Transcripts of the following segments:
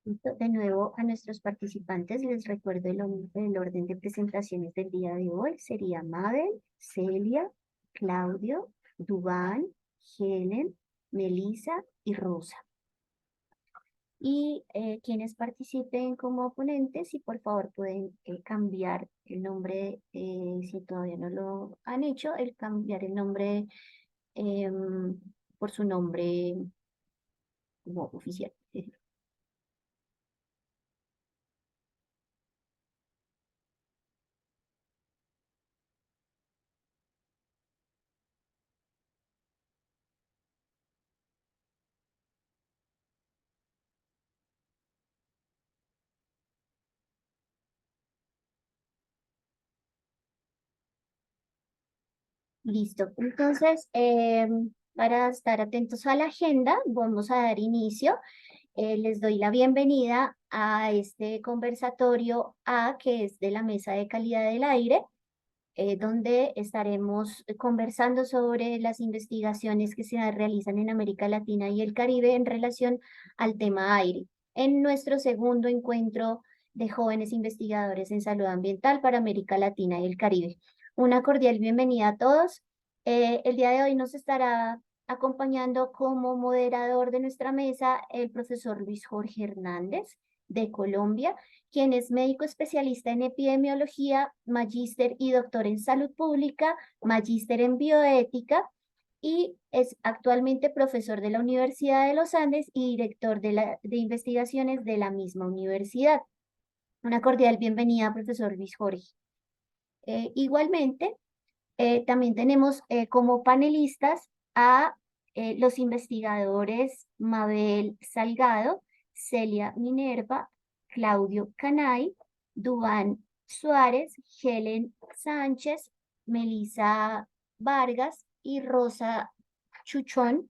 Listo. De nuevo a nuestros participantes les recuerdo el orden de presentaciones del día de hoy. Sería Mabel, Celia, Claudio, Duván, Helen, Melissa y Rosa. Y quienes participen como ponentes, si por favor pueden cambiar el nombre, si todavía no lo han hecho, el cambiar el nombre por su nombre como oficial. Listo. Entonces, para estar atentos a la agenda, vamos a dar inicio. Les doy la bienvenida a este conversatorio A, que es de la Mesa de Calidad del Aire, donde estaremos conversando sobre las investigaciones que se realizan en América Latina y el Caribe en relación al tema aire, en nuestro segundo encuentro de jóvenes investigadores en salud ambiental para América Latina y el Caribe. Una cordial bienvenida a todos. El día de hoy nos estará acompañando como moderador de nuestra mesa el profesor Luis Jorge Hernández de Colombia, quien es médico especialista en epidemiología, magíster y doctor en salud pública, magíster en bioética y es actualmente profesor de la Universidad de los Andes y director de investigaciones de la misma universidad. Una cordial bienvenida, profesor Luis Jorge. Igualmente, también tenemos como panelistas a los investigadores Mabel Salgado, Celia Minerva, Claudio Canay, Duván Suárez, Helen Sánchez, Melissa Vargas y Rosa Chuchón,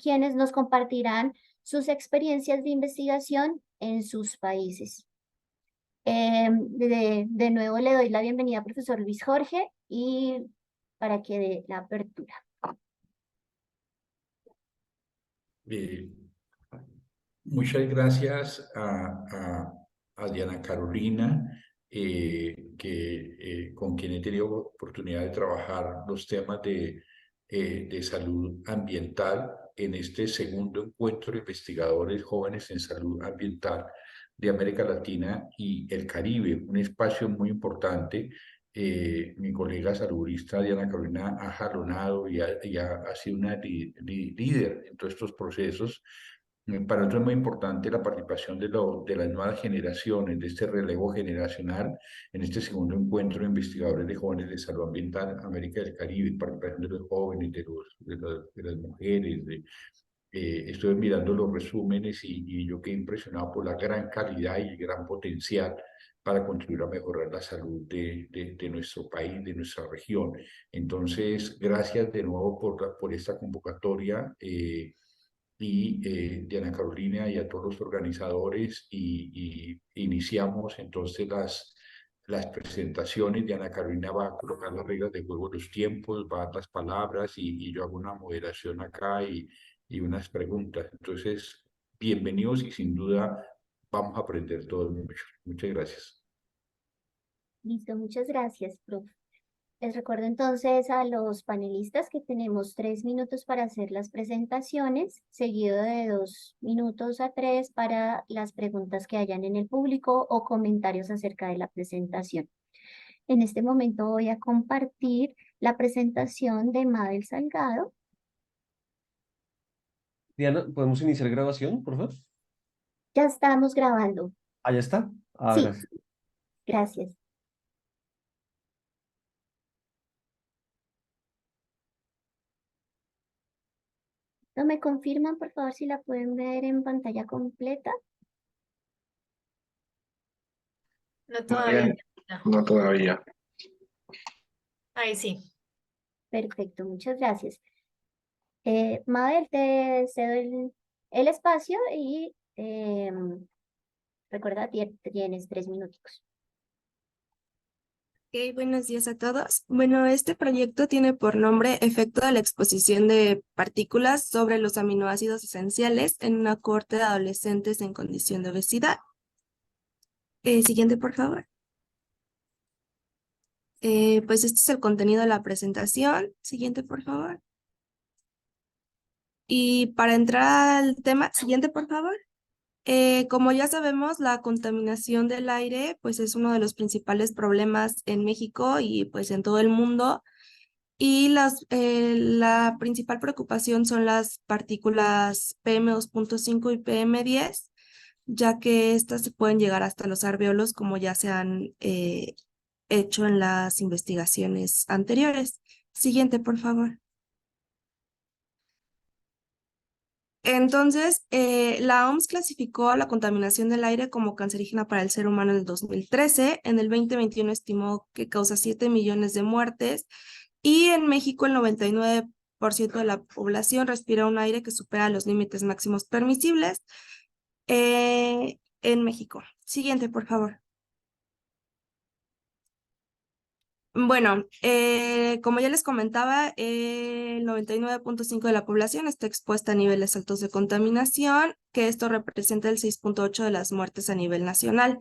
quienes nos compartirán sus experiencias de investigación en sus países. De nuevo le doy la bienvenida al profesor Luis Jorge y para que dé la apertura. Eh, Muchas gracias a Diana Carolina, con quien he tenido oportunidad de trabajar los temas de salud ambiental en este segundo encuentro de investigadores jóvenes en salud ambiental de América Latina y el Caribe, un espacio muy importante. Mi colega saludista Diana Carolina ha jalonado y ha sido una líder en todos estos procesos. Para nosotros es muy importante la participación de las nuevas generaciones, de este relevo generacional en este segundo encuentro de investigadores de jóvenes de salud ambiental América del Caribe, participación de los jóvenes, de las mujeres. Estoy mirando los resúmenes y yo quedé impresionado por la gran calidad y el gran potencial para contribuir a mejorar la salud de nuestro país, de nuestra región. Entonces, gracias de nuevo por esta convocatoria. Diana Carolina y a todos los organizadores y iniciamos entonces las presentaciones. Diana Carolina va a colocar las reglas de juego, los tiempos, va a dar las palabras y yo hago una moderación acá y unas preguntas. Entonces, bienvenidos y sin duda vamos a aprender todo mucho. Muchas gracias. Listo, muchas gracias, profe. Les recuerdo entonces a los panelistas que tenemos 3 minutos para hacer las presentaciones, seguido de 2 minutos a 3 para las preguntas que hayan en el público o comentarios acerca de la presentación. En este momento voy a compartir la presentación de Mabel Salgado. Diana, ¿podemos iniciar grabación, por favor? Ya estamos grabando. Ah, ya está. Ah, Sí, gracias. gracias. ¿No me confirman, por favor, si la pueden ver en pantalla completa? No todavía. No todavía. Ahí sí. Perfecto, muchas gracias. Mabel, te cedo el espacio y recuerda, tienes 3 minutos. Buenos días a todos. Bueno, este proyecto tiene por nombre Efecto de la exposición de partículas sobre los aminoácidos esenciales en una cohorte de adolescentes en condición de obesidad. Siguiente, por favor. Pues este es el contenido de la presentación. Siguiente, por favor. Y para entrar al tema, siguiente, por favor. Como ya sabemos, la contaminación del aire pues es uno de los principales problemas en México y pues en todo el mundo. Y la principal preocupación son las partículas PM2.5 y PM10, ya que estas se pueden llegar hasta los alvéolos, como ya se han hecho en las investigaciones anteriores. Siguiente, por favor. Entonces, la OMS clasificó a la contaminación del aire como cancerígena para el ser humano en el 2013. En el 2021 estimó que causa 7 millones de muertes. Y en México el 99% de la población respira un aire que supera los límites máximos permisibles en México. Siguiente, por favor. Bueno, como ya les comentaba, el 99.5% de la población está expuesta a niveles altos de contaminación, que esto representa el 6.8% de las muertes a nivel nacional.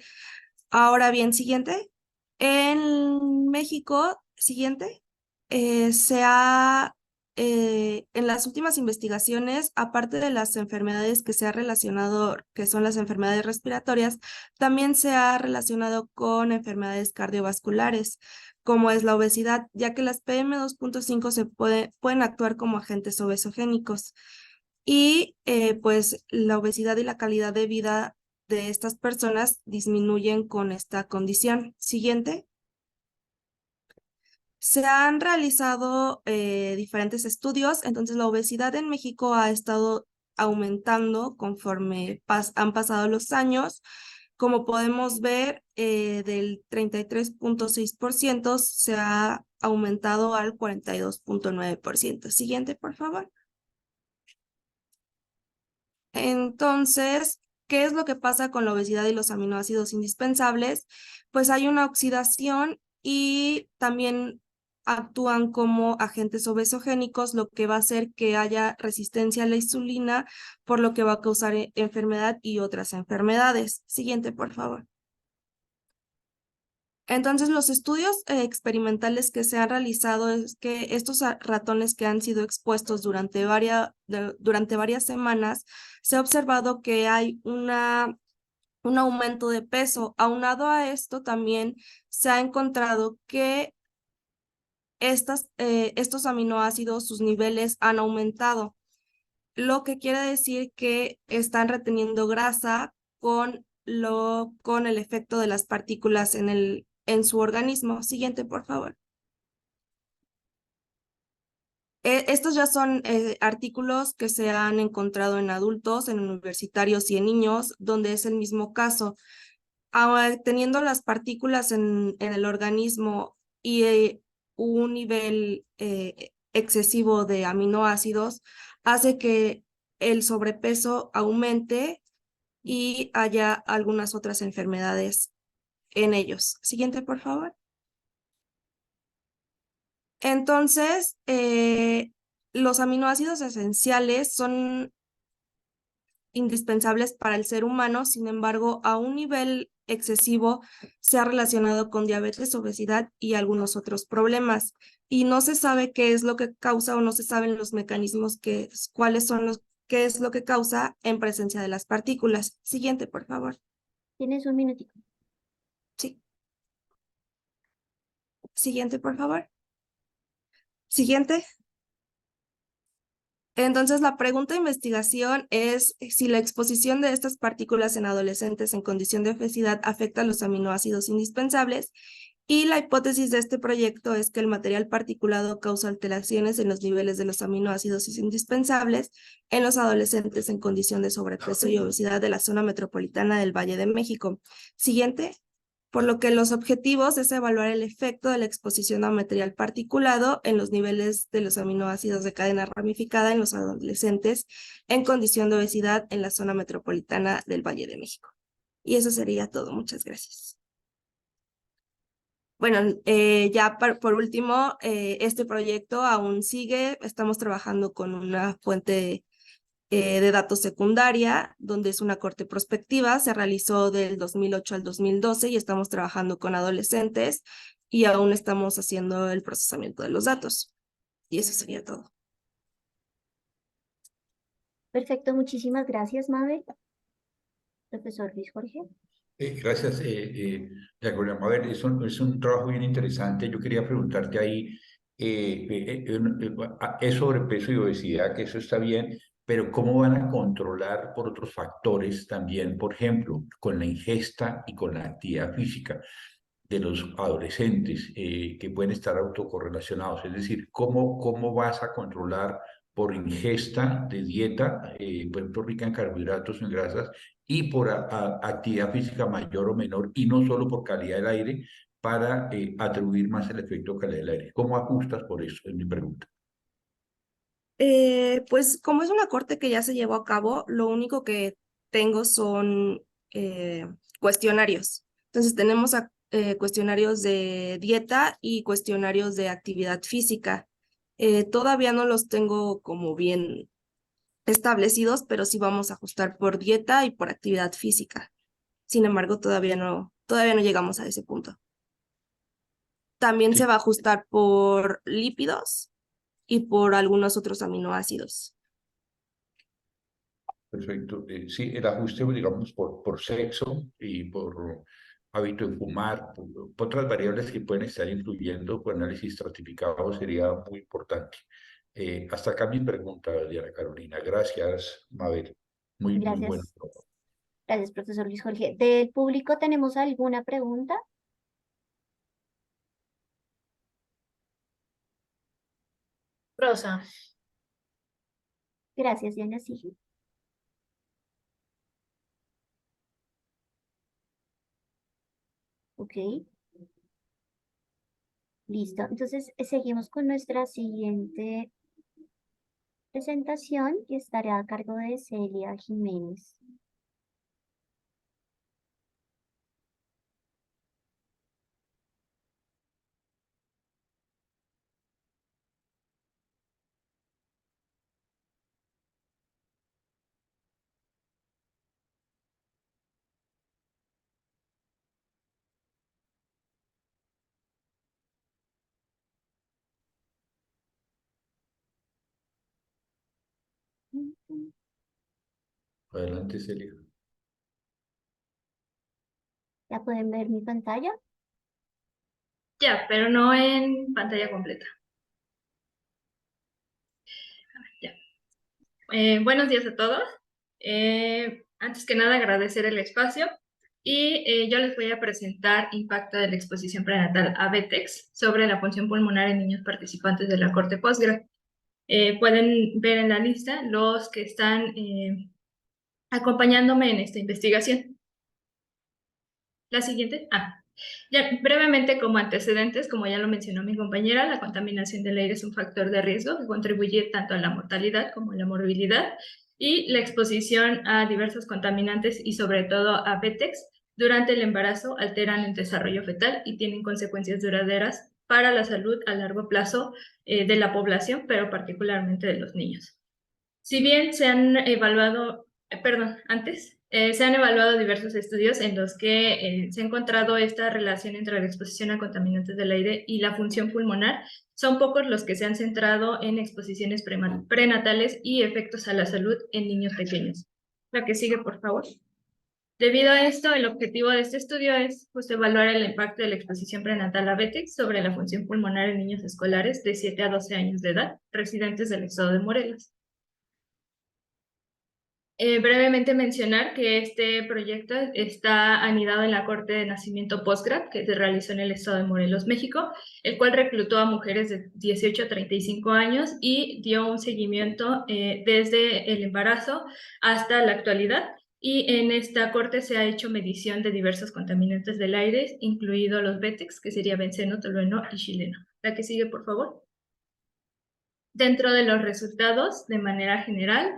Ahora bien, siguiente. En México, siguiente, en las últimas investigaciones, aparte de las enfermedades que se ha relacionado, que son las enfermedades respiratorias, también se ha relacionado con enfermedades cardiovasculares, como es la obesidad, ya que las PM2.5 pueden actuar como agentes obesogénicos. Y pues la obesidad y la calidad de vida de estas personas disminuyen con esta condición. Siguiente. Se han realizado diferentes estudios, entonces la obesidad en México ha estado aumentando conforme han pasado los años. Como podemos ver, del 33.6% se ha aumentado al 42.9%. Siguiente, por favor. Entonces, ¿qué es lo que pasa con la obesidad y los aminoácidos indispensables? Pues hay una oxidación y también actúan como agentes obesogénicos, lo que va a hacer que haya resistencia a la insulina, por lo que va a causar enfermedad y otras enfermedades. Siguiente, por favor. Entonces, los estudios experimentales que se han realizado es que estos ratones que han sido expuestos durante varias semanas, se ha observado que hay un aumento de peso. Aunado a esto, también se ha encontrado que estos aminoácidos, sus niveles han aumentado, lo que quiere decir que están reteniendo grasa con el efecto de las partículas en su organismo. Siguiente, por favor. Estos ya son artículos que se han encontrado en adultos, en universitarios y en niños, donde es el mismo caso. Teniendo las partículas en el organismo y un nivel excesivo de aminoácidos, hace que el sobrepeso aumente y haya algunas otras enfermedades en ellos. Siguiente, por favor. Entonces, los aminoácidos esenciales son indispensables para el ser humano, sin embargo, a un nivel excesivo se ha relacionado con diabetes, obesidad y algunos otros problemas. Y no se sabe qué es lo que causa o no se saben los mecanismos qué es lo que causa en presencia de las partículas. Siguiente, por favor. Tienes un minutito. Sí. Siguiente, por favor. Siguiente. Entonces, la pregunta de investigación es si la exposición de estas partículas en adolescentes en condición de obesidad afecta a los aminoácidos indispensables, y la hipótesis de este proyecto es que el material particulado causa alteraciones en los niveles de los aminoácidos indispensables en los adolescentes en condición de sobrepeso y obesidad de la zona metropolitana del Valle de México. Siguiente. Por lo que los objetivos es evaluar el efecto de la exposición a material particulado en los niveles de los aminoácidos de cadena ramificada en los adolescentes en condición de obesidad en la zona metropolitana del Valle de México. Y eso sería todo. Muchas gracias. Bueno. Bueno, ya por último, este proyecto aún sigue. Estamos trabajando con una fuente de datos secundaria, donde es una corte prospectiva. Se realizó del 2008 al 2012 y estamos trabajando con adolescentes y aún estamos haciendo el procesamiento de los datos. Y eso sería todo. Perfecto, muchísimas gracias, Mabel. Profesor Luis Jorge. Gracias, Yagola. A ver, es un trabajo bien interesante. Yo quería preguntarte ahí, es sobrepeso y obesidad, que eso está bien, pero ¿cómo van a controlar por otros factores también, por ejemplo, con la ingesta y con la actividad física de los adolescentes que pueden estar autocorrelacionados? Es decir, ¿cómo vas a controlar por ingesta de dieta, por ejemplo, rica en carbohidratos, en grasas, y por actividad física mayor o menor, y no solo por calidad del aire, para atribuir más el efecto calidad del aire? ¿Cómo ajustas por eso? Es mi pregunta. Pues como es una corte que ya se llevó a cabo, lo único que tengo son cuestionarios. Entonces tenemos cuestionarios de dieta y cuestionarios de actividad física. Todavía no los tengo como bien establecidos, pero sí vamos a ajustar por dieta y por actividad física. Sin embargo, todavía no llegamos a ese punto. También Sí. se va a ajustar por lípidos y por algunos otros aminoácidos. Perfecto. Sí, el ajuste, digamos, por sexo y por hábito de fumar, por otras variables que pueden estar influyendo por análisis estratificado sería muy importante. Hasta acá mi pregunta, Diana Carolina. Gracias, Mabel. Muy bueno. Gracias. Gracias, profesor Luis Jorge. ¿Del público tenemos alguna pregunta? Rosa. Gracias, Diana. Sí. Ok. Listo. Entonces, seguimos con nuestra siguiente presentación y estará a cargo de Celia Jiménez. Adelante, Celia. ¿Ya pueden ver mi pantalla? Ya, pero no en pantalla completa. Ya. Buenos días a todos. Antes que nada, agradecer el espacio y yo les voy a presentar impacto de la exposición prenatal a BETEX sobre la función pulmonar en niños participantes de la corte postgrad. Pueden ver en la lista los que están acompañándome en esta investigación. La siguiente. Ya, brevemente como antecedentes, como ya lo mencionó mi compañera, la contaminación del aire es un factor de riesgo que contribuye tanto a la mortalidad como a la morbilidad, y la exposición a diversos contaminantes y sobre todo a BETEX durante el embarazo alteran el desarrollo fetal y tienen consecuencias duraderas para la salud a largo plazo de la población, pero particularmente de los niños. Si bien se han evaluado, se han evaluado diversos estudios en los que se ha encontrado esta relación entre la exposición a contaminantes del aire y la función pulmonar. Son pocos los que se han centrado en exposiciones prenatales y efectos a la salud en niños pequeños. La que sigue, por favor. Debido a esto, el objetivo de este estudio es evaluar el impacto de la exposición prenatal a BETEX sobre la función pulmonar en niños escolares de 7 a 12 años de edad, residentes del estado de Morelos. Brevemente mencionar que este proyecto está anidado en la Corte de Nacimiento Postgrad, que se realizó en el estado de Morelos, México, el cual reclutó a mujeres de 18 a 35 años y dio un seguimiento desde el embarazo hasta la actualidad. Y en esta corte se ha hecho medición de diversos contaminantes del aire, incluido los BETEX, que sería benceno, tolueno y xileno. La que sigue, por favor. Dentro de los resultados, de manera general,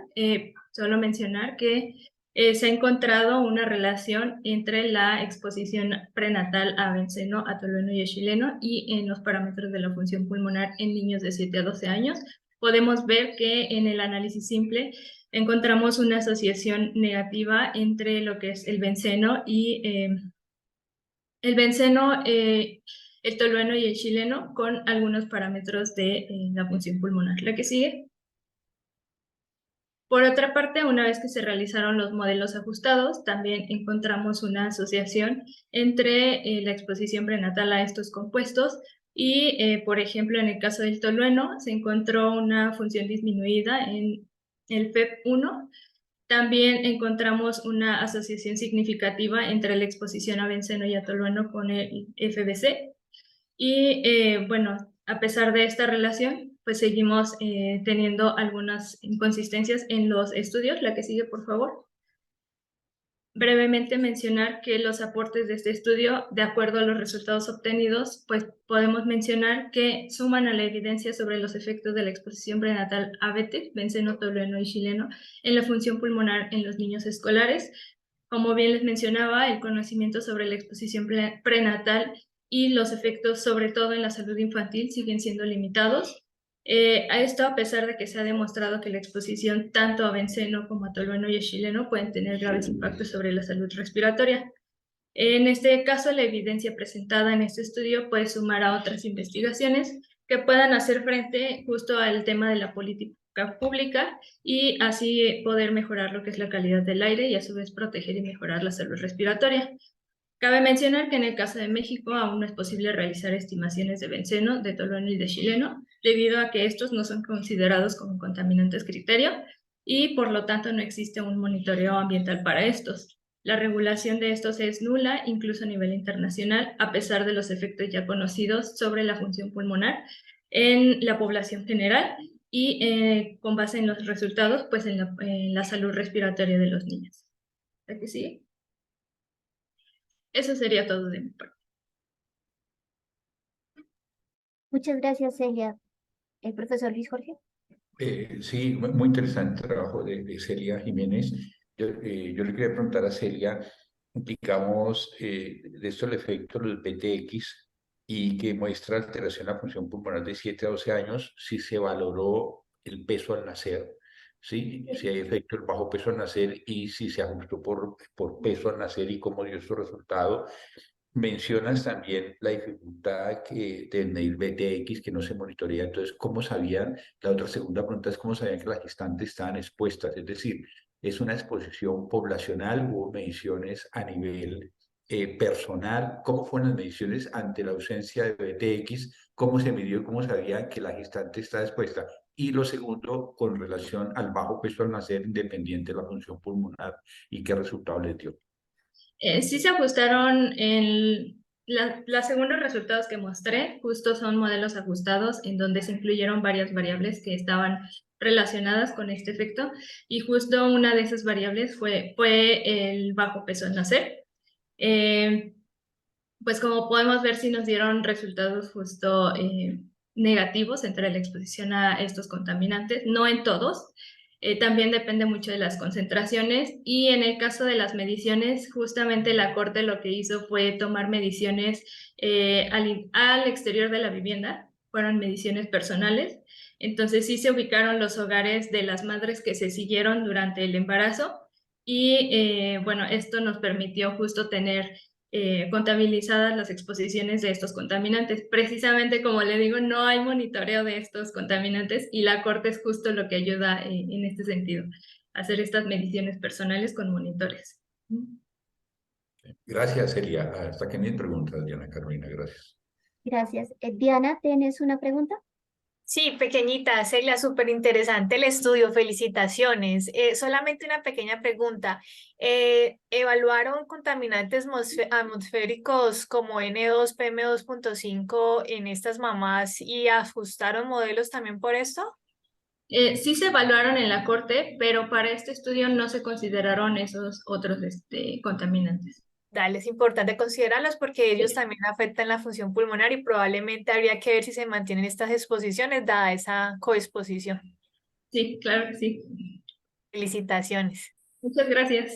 solo mencionar que se ha encontrado una relación entre la exposición prenatal a benceno, a tolueno y etileno y en los parámetros de la función pulmonar en niños de 7 a 12 años. Podemos ver que en el análisis simple encontramos una asociación negativa entre lo que es el benceno y el tolueno y el etileno con algunos parámetros de la función pulmonar. La que sigue. Por otra parte, una vez que se realizaron los modelos ajustados, también encontramos una asociación entre la exposición prenatal a estos compuestos y, por ejemplo, en el caso del tolueno, se encontró una función disminuida en el FEP1. También encontramos una asociación significativa entre la exposición a benceno y a tolueno con el FBC. Y bueno, a pesar de esta relación, pues seguimos teniendo algunas inconsistencias en los estudios. La que sigue, por favor. Brevemente mencionar que los aportes de este estudio, de acuerdo a los resultados obtenidos, pues podemos mencionar que suman a la evidencia sobre los efectos de la exposición prenatal a BT, benceno, tolueno y etileno, en la función pulmonar en los niños escolares. Como bien les mencionaba, el conocimiento sobre la exposición prenatal y los efectos, sobre todo en la salud infantil, siguen siendo limitados. A esto, a pesar de que se ha demostrado que la exposición tanto a benceno como a tolueno y etileno pueden tener graves impactos sobre la salud respiratoria. En este caso, la evidencia presentada en este estudio puede sumar a otras investigaciones que puedan hacer frente justo al tema de la política pública y así poder mejorar lo que es la calidad del aire y a su vez proteger y mejorar la salud respiratoria. Cabe mencionar que en el caso de México aún no es posible realizar estimaciones de benceno, de tolueno y de etileno, debido a que estos no son considerados como contaminantes criterio y por lo tanto no existe un monitoreo ambiental para estos. La regulación de estos es nula, incluso a nivel internacional, a pesar de los efectos ya conocidos sobre la función pulmonar en la población general y con base en los resultados, pues en la salud respiratoria de los niños. ¿La que sigue? Eso sería todo de mi parte. Muchas gracias, Celia. ¿El profesor Luis Jorge? Sí, muy interesante el trabajo de Celia Jiménez. Yo le quería preguntar a Celia, digamos, de esto el efecto del BTX y que muestra alteración en la función pulmonar de 7 a 12 años, si se valoró el peso al nacer, ¿sí? Si hay efecto del bajo peso al nacer y si se ajustó por peso al nacer y cómo dio su resultado. Mencionas también la dificultad de medir BTX que no se monitorea, entonces, ¿cómo sabían? La otra segunda pregunta es cómo sabían que las gestantes estaban expuestas, es decir, ¿es una exposición poblacional? ¿Hubo mediciones a nivel personal? ¿Cómo fueron las mediciones ante la ausencia de BTX? ¿Cómo se midió y cómo sabían que la gestante estaba expuesta? Y lo segundo, con relación al bajo peso al nacer, independiente de la función pulmonar, ¿y qué resultado les dio? Sí se ajustaron en los segundos resultados que mostré, justo son modelos ajustados en donde se incluyeron varias variables que estaban relacionadas con este efecto y justo una de esas variables fue el bajo peso al nacer. Pues como podemos ver, sí nos dieron resultados justo negativos entre la exposición a estos contaminantes, no en todos. También depende mucho de las concentraciones y en el caso de las mediciones, justamente la Corte lo que hizo fue tomar mediciones al exterior de la vivienda, fueron mediciones personales. Entonces sí se ubicaron los hogares de las madres que se siguieron durante el embarazo y bueno, esto nos permitió justo tener contabilizadas las exposiciones de estos contaminantes. Precisamente como le digo, no hay monitoreo de estos contaminantes y la Corte es justo lo que ayuda en este sentido, hacer estas mediciones personales con monitores. Gracias, Celia. Hasta aquí mis preguntas, Diana Carolina. Gracias. Gracias. Diana, ¿tienes una pregunta? Sí, pequeñita, Celia, súper interesante el estudio, felicitaciones. Solamente una pequeña pregunta. ¿Evaluaron contaminantes atmosféricos como N2, PM2.5 en estas mamás y ajustaron modelos también por esto? Sí se evaluaron en la Corte, pero para este estudio no se consideraron esos otros contaminantes. Dale, es importante considerarlos porque ellos también afectan la función pulmonar y probablemente habría que ver si se mantienen estas exposiciones dada esa coexposición. Sí, claro que sí. Felicitaciones. Muchas gracias.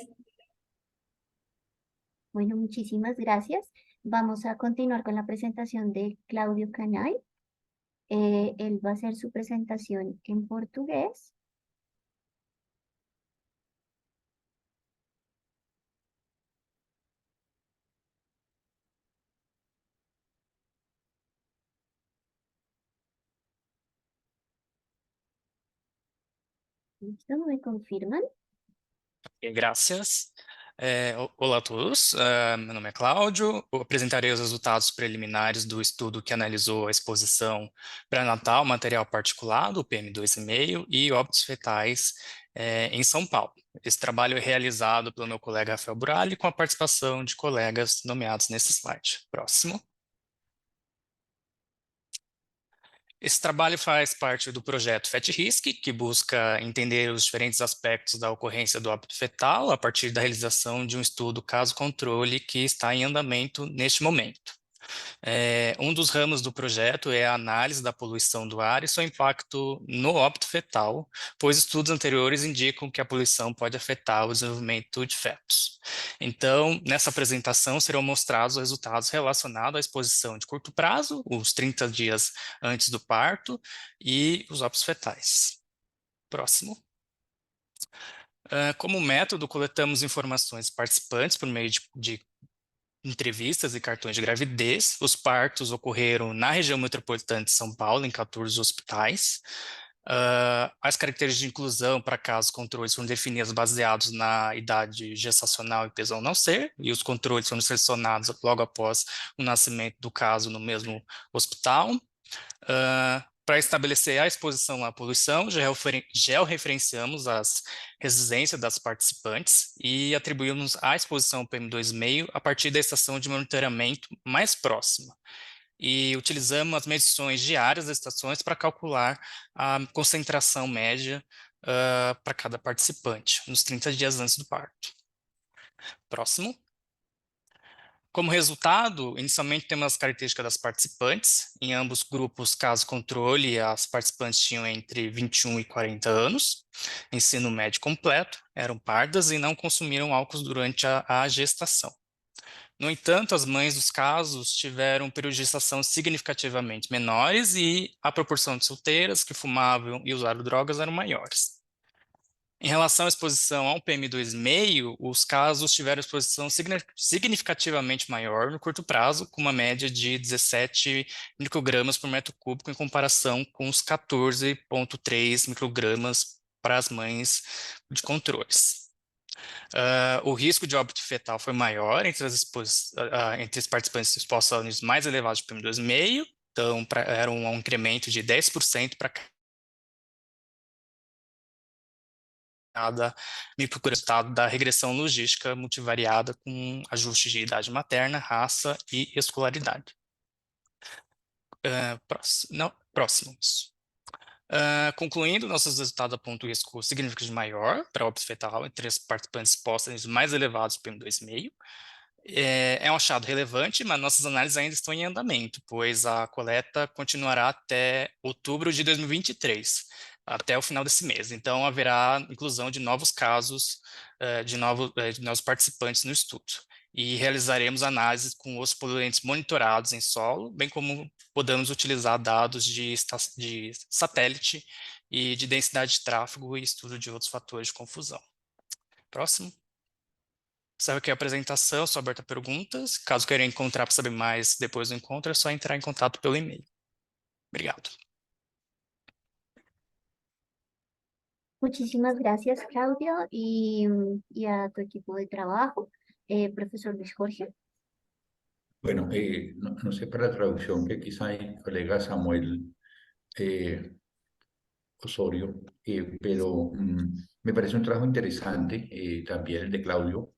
Bueno, muchísimas gracias. Vamos a continuar con la presentación de Claudio Canay. Él va a hacer su presentación en portugués. ¿Listo? ¿Me confirman? Graças. Olá a todos, meu nome é Cláudio. Eu apresentarei os resultados preliminares do estudo que analisou a exposição pré-natal material particulado, o PM2,5, e óbitos fetais em São Paulo. Esse trabalho é realizado pelo meu colega Rafael Burali, com a participação de colegas nomeados nesse slide. Próximo. Esse trabalho faz parte do projeto FET-RISC, que busca entender os diferentes aspectos da ocorrência do óbito fetal a partir da realização de um estudo caso-controle que está em andamento neste momento. Um dos ramos do projeto é a análise da poluição do ar e seu impacto no óbito fetal, pois estudos anteriores indicam que a poluição pode afetar o desenvolvimento de fetos. Então, nessa apresentação serão mostrados os resultados relacionados à exposição de curto prazo, os 30 dias antes do parto, e os óbitos fetais. Próximo. Como método, coletamos informações participantes por meio de entrevistas e cartões de gravidez. Os partos ocorreram na região metropolitana de São Paulo, em 14 hospitais. As características de inclusão para casos controles foram definidas baseados na idade gestacional e peso ao nascer, e os controles foram selecionados logo após o nascimento do caso no mesmo hospital. Para estabelecer a exposição à poluição, georreferenciamos as residências das participantes e atribuímos a exposição ao PM2,5 a partir da estação de monitoramento mais próxima. E utilizamos as medições diárias das estações para calcular a concentração média para cada participante, nos 30 dias antes do parto. Próximo. Como resultado, inicialmente temos as características das participantes. Em ambos grupos, caso controle, as participantes tinham entre 21 e 40 anos, ensino médio completo, eram pardas e não consumiram álcool durante a gestação. No entanto, as mães dos casos tiveram um período de gestação significativamente menores e a proporção de solteiras que fumavam e usaram drogas eram maiores. Em relação à exposição ao PM2,5, os casos tiveram exposição significativamente maior no curto prazo, com uma média de 17 microgramas por metro cúbico, em comparação com os 14,3 microgramas para as mães de controles. O risco de óbito fetal foi maior entre os participantes expostos a níveis mais elevados de PM2,5, então era um incremento de 10% para cada microresultado da regressão logística multivariada com ajustes de idade materna, raça e escolaridade. Próximos. Concluindo, nossos resultados apontam risco significativamente maior para óbito fetal entre os participantes expostos mais elevados do PM2,5. É um achado relevante, mas nossas análises ainda estão em andamento, pois a coleta continuará até outubro de 2023, até o final desse mês. Então, haverá inclusão de novos casos, de novos participantes no estudo. E realizaremos análises com os poluentes monitorados em solo, bem como podemos utilizar dados de satélite e de densidade de tráfego e estudo de outros fatores de confusão. Próximo. Sabe que a apresentação, sou aberta a perguntas. Caso queiram encontrar para saber mais depois do encontro, é só entrar em contato pelo e-mail. Obrigado. Muchísimas gracias, Claudio, y a tu equipo de trabajo. Profesor Luis Jorge. Bueno, no sé para la traducción que quizá el colega Samuel Osorio, pero me parece un trabajo interesante, también el de Claudio,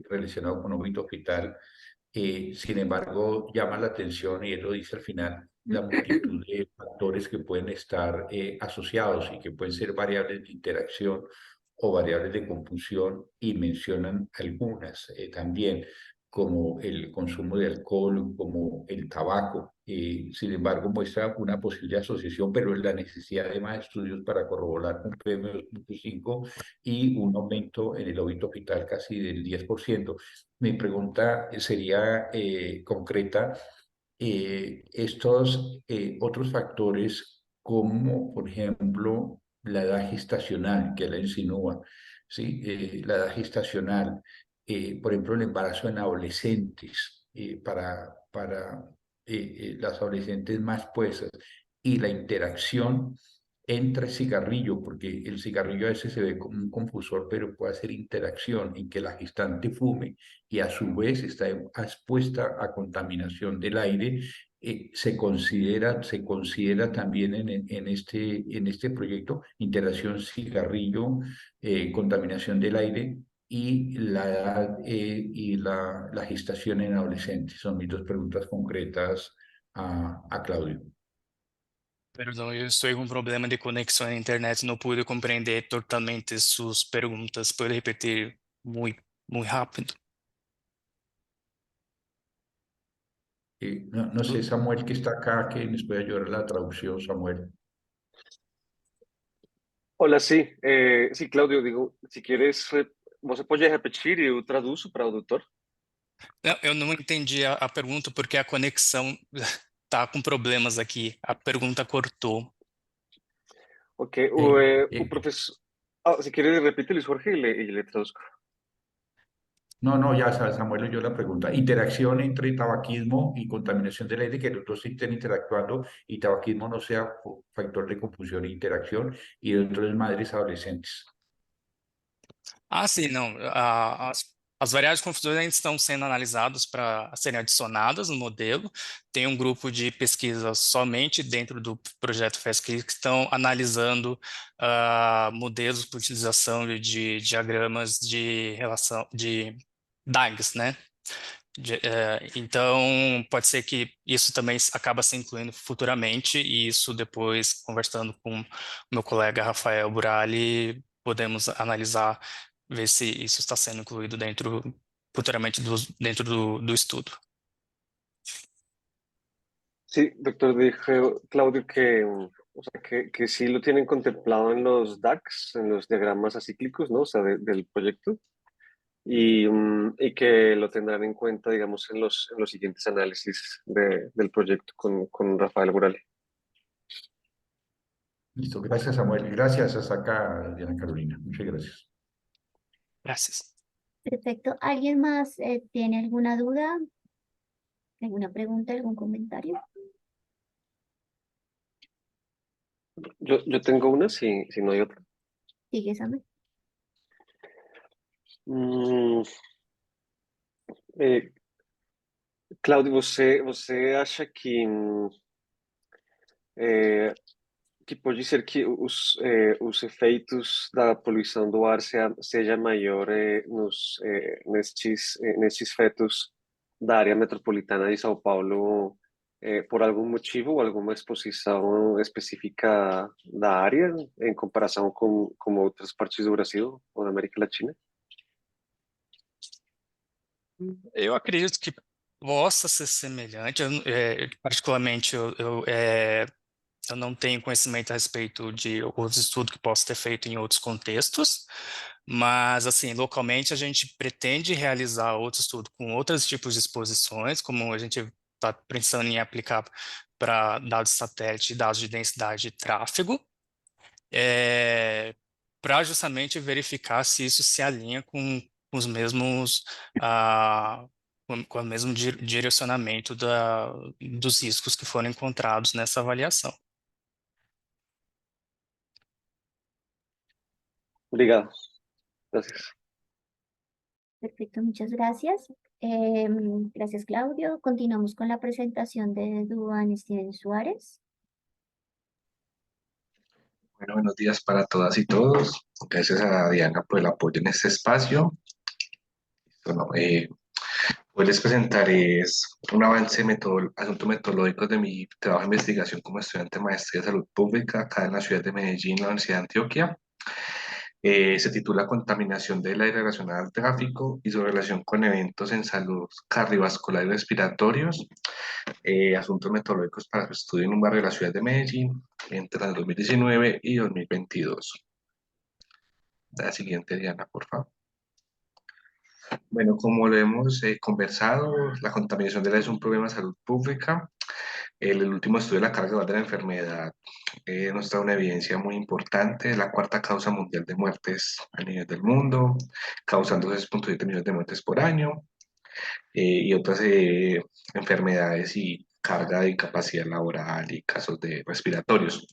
relacionado con óbito fetal. Sin embargo, llama la atención, y él lo dice al final, la multitud de factores que pueden estar asociados y que pueden ser variables de interacción o variables de confusión, y mencionan algunas también. como el consumo de alcohol, como el tabaco. Sin embargo, muestra una posible asociación, pero la necesidad de más estudios para corroborar un PM2.5 y un aumento en el óbito fetal casi del 10%. Mi pregunta sería concreta. Estos otros factores, como por ejemplo la edad gestacional, que la insinúa, ¿sí? La edad gestacional, por ejemplo, el embarazo en adolescentes, para las adolescentes más puestas, y la interacción entre cigarrillo, porque el cigarrillo a veces se ve como un confusor, pero puede hacer interacción en que la gestante fume y a su vez está expuesta a contaminación del aire. Se considera también en este proyecto interacción cigarrillo, contaminación del aire y la edad y la gestación en adolescentes. Son mis dos preguntas concretas a Claudio. Perdão, eu estou com um problema de conexão na internet, não pude compreender totalmente suas perguntas. Pode repetir muito, muito rápido? No sé, Samuel, que está acá, que nos puede ayudar a la traducción, Samuel. Olá, sim. Sim, Cláudio, digo, se quieres, você pode repetir e eu traduzo para o doutor? Não, eu não entendi a pergunta porque a conexão tá com problemas aqui. A pergunta cortou. Ok, o professor... Ah, se quieres, repite, Luis Jorge, y le traduzco. No, ya Samuel oyó la pregunta. Interacción entre tabaquismo y contaminación del aire, que los dos estén interactuando y tabaquismo no sea factor de confusión e interacción, y el otro es madres adolescentes. Ah, sim, não. As variáveis confusões ainda estão sendo analisadas para serem adicionadas no modelo. Tem um grupo de pesquisa somente dentro do projeto FESC que estão analisando modelos por utilização de diagramas de relação de DAGs, né? Então, pode ser que isso também acaba se incluindo futuramente, e isso depois, conversando com o meu colega Rafael Burali, podemos analisar, ver se isso está sendo incluído futuramente dentro do estudo. Sí, doctor, dijo Claudio que, o sea, que sí lo tienen contemplado en los DAGs, en los diagramas acíclicos, ¿no? O sea, del proyecto. Y que lo tendrán en cuenta, digamos, en los siguientes análisis del proyecto con Rafael Burali. Listo, gracias Samuel. Gracias, hasta acá, Diana Carolina. Muchas gracias. Gracias. Perfecto. ¿Alguien más tiene alguna duda? ¿Alguna pregunta, algún comentario? Yo tengo una, si no hay otra. Sigue, Samuel. Cláudio, você acha que pode ser que os efeitos da poluição do ar seja maior nestes fetos da área metropolitana de São Paulo por algum motivo ou alguma exposição específica da área em comparação com outras partes do Brasil ou da América Latina? Eu acredito que possa ser semelhante. Particularmente, eu não tenho conhecimento a respeito de outros estudos que possam ter feito em outros contextos, mas, assim, localmente a gente pretende realizar outro estudo com outros tipos de exposições, como a gente está pensando em aplicar para dados de satélite e dados de densidade de tráfego, para justamente verificar se isso se alinha com os mesmos, com o mesmo direcionamento dos riscos que foram encontrados nessa avaliação. Obrigado. Gracias. Perfecto, muchas gracias. Gracias, Claudio. Continuamos con la presentación de Duan Steven Suárez. Bueno, buenos días para todas y todos. Gracias a Diana por el apoyo en este espacio. Bueno, hoy les presentaré un avance asunto metodológico de mi trabajo de investigación como estudiante de maestría de salud pública acá en la ciudad de Medellín, la Universidad de Antioquia. Se titula Contaminación del aire relacionada al tráfico y su relación con eventos en salud cardiovascular y respiratorios, asuntos metodológicos para su estudio en un barrio de la ciudad de Medellín entre el 2019 y 2022. La siguiente, Diana, por favor. Bueno, como lo hemos conversado, la contaminación del aire es un problema de salud pública. El último estudio de la carga global de la enfermedad nos da una evidencia muy importante. Es la cuarta causa mundial de muertes a nivel del mundo, causando 6.7 millones de muertes por año, y otras enfermedades y carga de incapacidad laboral y casos de respiratorios.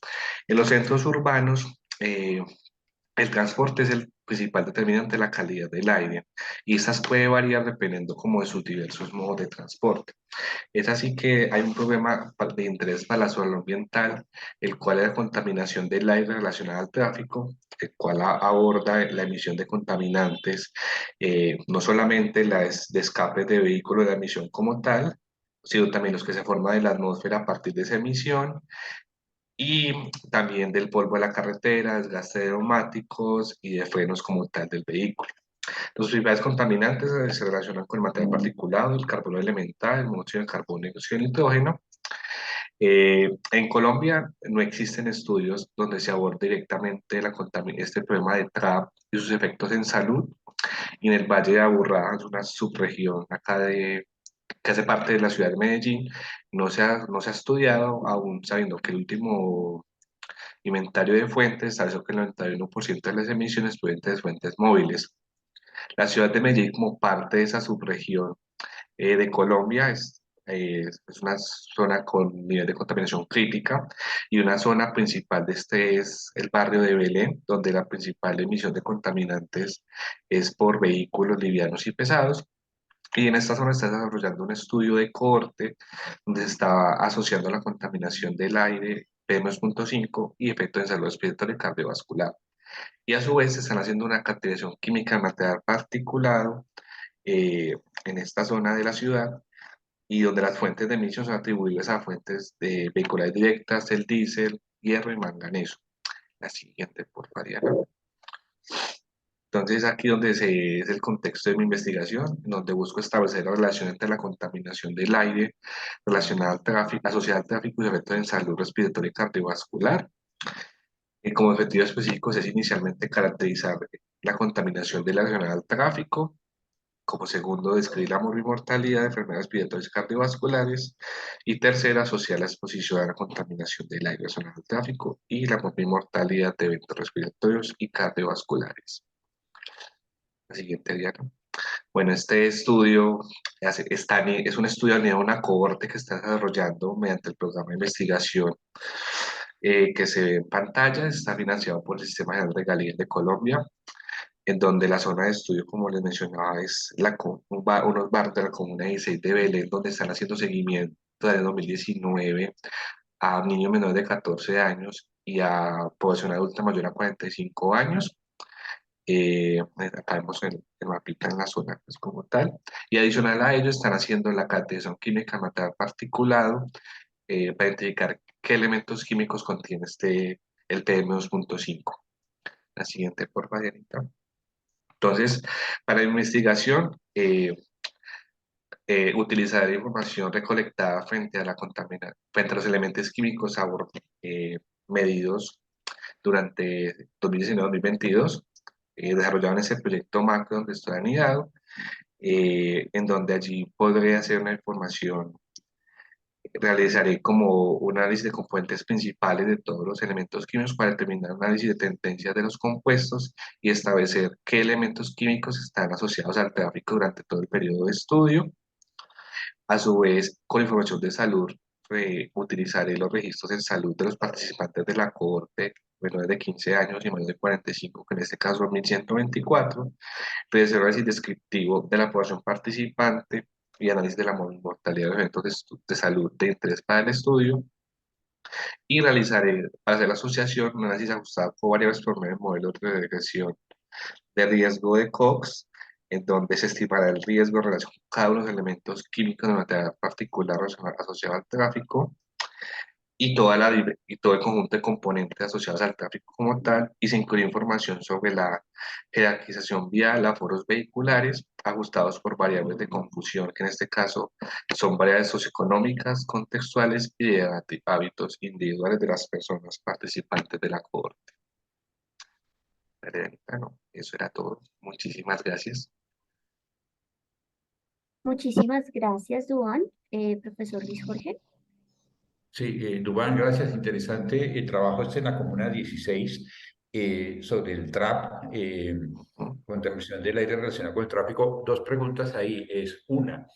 En los centros urbanos, el transporte es el principal determinante de la calidad del aire y estas puede variar dependiendo como de sus diversos modos de transporte. Es así que hay un problema de interés para la salud ambiental, el cual es la contaminación del aire relacionada al tráfico, el cual aborda la emisión de contaminantes, no solamente las de escape de vehículos de la emisión como tal, sino también los que se forman en la atmósfera a partir de esa emisión y también del polvo de la carretera, desgaste de neumáticos y de frenos como tal del vehículo. Los principales contaminantes se relacionan con el material particulado, el carbono elemental, el monóxido de carbono y el nitrógeno. En Colombia no existen estudios donde se aborde directamente este problema de TRAP y sus efectos en salud. Y en el Valle de Aburrá, es una subregión acá que hace parte de la ciudad de Medellín, no se ha estudiado, aún sabiendo que el último inventario de fuentes estableció que el 91% de las emisiones provienen de fuentes móviles. La ciudad de Medellín, como parte de esa subregión de Colombia, es una zona con nivel de contaminación crítica y una zona principal de este es el barrio de Belén, donde la principal emisión de contaminantes es por vehículos livianos y pesados. Y en esta zona está desarrollando un estudio de cohorte donde se está asociando la contaminación del aire PM2.5 y efectos en salud respiratoria y cardiovascular. Y a su vez se están haciendo una caracterización química de material particulado en esta zona de la ciudad y donde las fuentes de emisión son atribuibles a fuentes de vehiculares directas, el diésel, hierro y manganeso. La siguiente, por favor, Diana. Entonces, aquí es el contexto de mi investigación, donde busco establecer la relación entre la contaminación del aire relacionada al tráfico, asociada al tráfico y efectos en salud respiratoria y cardiovascular. Y como objetivos específicos es inicialmente caracterizar la contaminación de la relacionada al tráfico. Como segundo, describir la mortalidad de enfermedades respiratorias y cardiovasculares. Y tercera, asociar la exposición a la contaminación del aire relacionada al tráfico y la mortalidad de eventos respiratorios y cardiovasculares. La siguiente, Diana. Bueno, este estudio es un estudio de una cohorte que está desarrollando mediante el programa de investigación que se ve en pantalla, está financiado por el Sistema General de Regalías de Colombia, en donde la zona de estudio, como les mencionaba, es unos barrios de la Comuna 16 de Belén, donde están haciendo seguimiento desde 2019 a niños menores de 14 años y a población adulta mayor a 45 años. Acá vemos el mapita en la zona pues, como tal. Y adicional a ello están haciendo la caracterización química de material particulado para identificar qué elementos químicos contiene el PM2.5. La siguiente, por favor, Dianita. Entonces, para la investigación, utilizar información recolectada frente a frente a los elementos químicos medidos durante 2019-2022, desarrollaron ese proyecto macro donde estoy anidado, en donde allí podré hacer una información, realizaré como un análisis de componentes principales de todos los elementos químicos para determinar un análisis de tendencias de los compuestos y establecer qué elementos químicos están asociados al tráfico durante todo el periodo de estudio. A su vez, con información de salud, utilizaré los registros en salud de los participantes de la cohorte menores de 15 años y menores de 45, que en este caso 1124, realizar un análisis descriptivo de la población participante y análisis de la mortalidad de los eventos de salud de interés para el estudio, y realizaré, para hacer la asociación, un análisis ajustado por variables por medio de modelos de regresión de riesgo de Cox, en donde se estimará el riesgo en relación con cada uno de los elementos químicos de material particular asociado al tráfico, y y todo el conjunto de componentes asociados al tráfico como tal, y se incluye información sobre la jerarquización vial, aforos vehiculares, ajustados por variables de confusión, que en este caso son variables socioeconómicas, contextuales y de hábitos individuales de las personas participantes de la cohorte. Bueno, eso era todo. Muchísimas gracias. Muchísimas gracias, Duan. Profesor Luis Jorge. Sí, Dubán, gracias. Interesante el trabajo en la Comuna 16 sobre el TRAP, contaminación del aire relacionado con el tráfico. Dos preguntas ahí. Es una,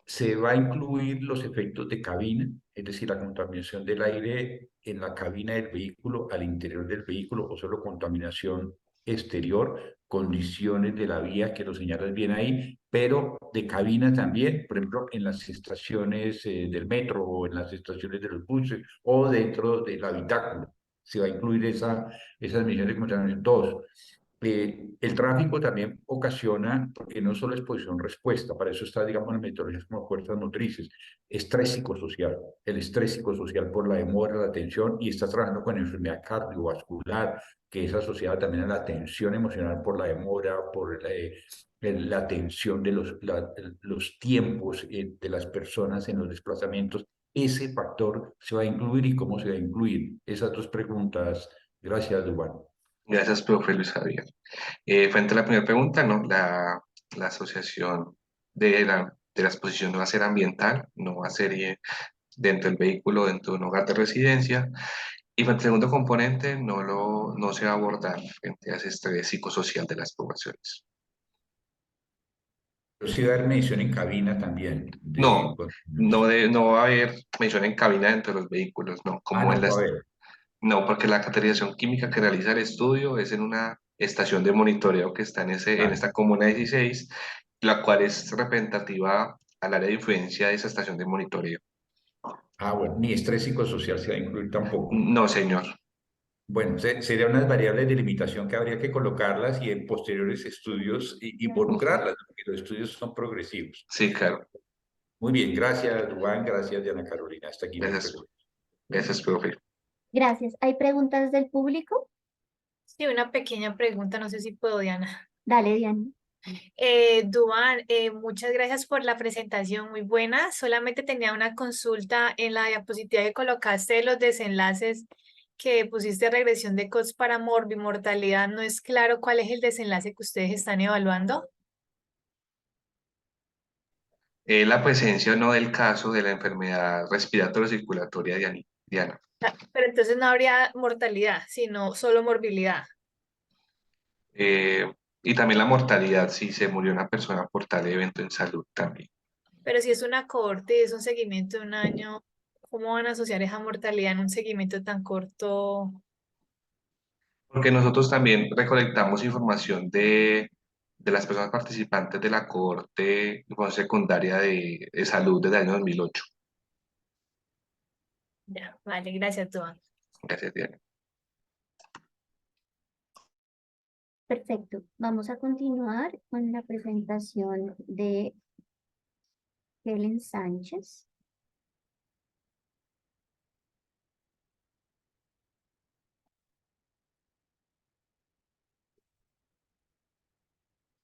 ¿se va a incluir los efectos de cabina, es decir, la contaminación del aire en la cabina del vehículo, al interior del vehículo, o solo contaminación exterior, condiciones de la vía que lo señalas bien ahí, pero de cabina también, por ejemplo, en las estaciones del metro o en las estaciones de los buses o dentro del habitáculo? Se va a incluir esas medidas de contaminación. Dos, el tráfico también ocasiona, porque no solo exposición-respuesta, para eso está, digamos, en metodologías como fuerzas motrices, estrés psicosocial, el estrés psicosocial por la demora, la tensión, y está trabajando con enfermedad cardiovascular, que es asociada también a la tensión emocional por la demora, por la tensión de los tiempos de las personas en los desplazamientos. Ese factor se va a incluir y cómo se va a incluir. Esas dos preguntas. Gracias, Dubán. Gracias, profe Luis Javier. Frente a la primera pregunta, ¿no? La asociación de la exposición no va a ser ambiental, no va a ser dentro del vehículo, dentro de un hogar de residencia. Y frente al segundo componente, no se va a abordar frente a ese estrés psicosocial de las poblaciones. Pero sí va a haber mención en cabina también. No, no va a haber mención en cabina dentro de los vehículos, no, como no en va a las. haber. No, porque la caracterización química que realiza el estudio es en una estación de monitoreo que está en esta comuna 16, la cual es representativa al área de influencia de esa estación de monitoreo. Bueno, ni estrés psicosocial se va a incluir tampoco. No, señor. Bueno, serían unas variables de limitación que habría que colocarlas y en posteriores estudios involucrarlas, porque los estudios son progresivos. Sí, claro. Muy bien, gracias, Dubán, gracias, Diana Carolina. Hasta aquí. Gracias, gracias, profe. Gracias. ¿Hay preguntas del público? Sí, una pequeña pregunta, no sé si puedo, Diana. Dale, Diana. Duan, muchas gracias por la presentación, muy buena. Solamente tenía una consulta en la diapositiva que colocaste de los desenlaces que pusiste regresión de CODS para morbimortalidad. No es claro cuál es el desenlace que ustedes están evaluando. La presencia o no del caso de la enfermedad respiratoria circulatoria, Diana. Pero entonces no habría mortalidad, sino solo morbilidad. Y también la mortalidad, si se murió una persona por tal evento en salud también. Pero si es una cohorte y es un seguimiento de un año, ¿cómo van a asociar esa mortalidad en un seguimiento tan corto? Porque nosotros también recolectamos información de las personas participantes de la cohorte secundaria de salud desde el año 2008. Ya, vale, gracias, Duan. Gracias, Diana. Perfecto. Vamos a continuar con la presentación de Helen Sánchez.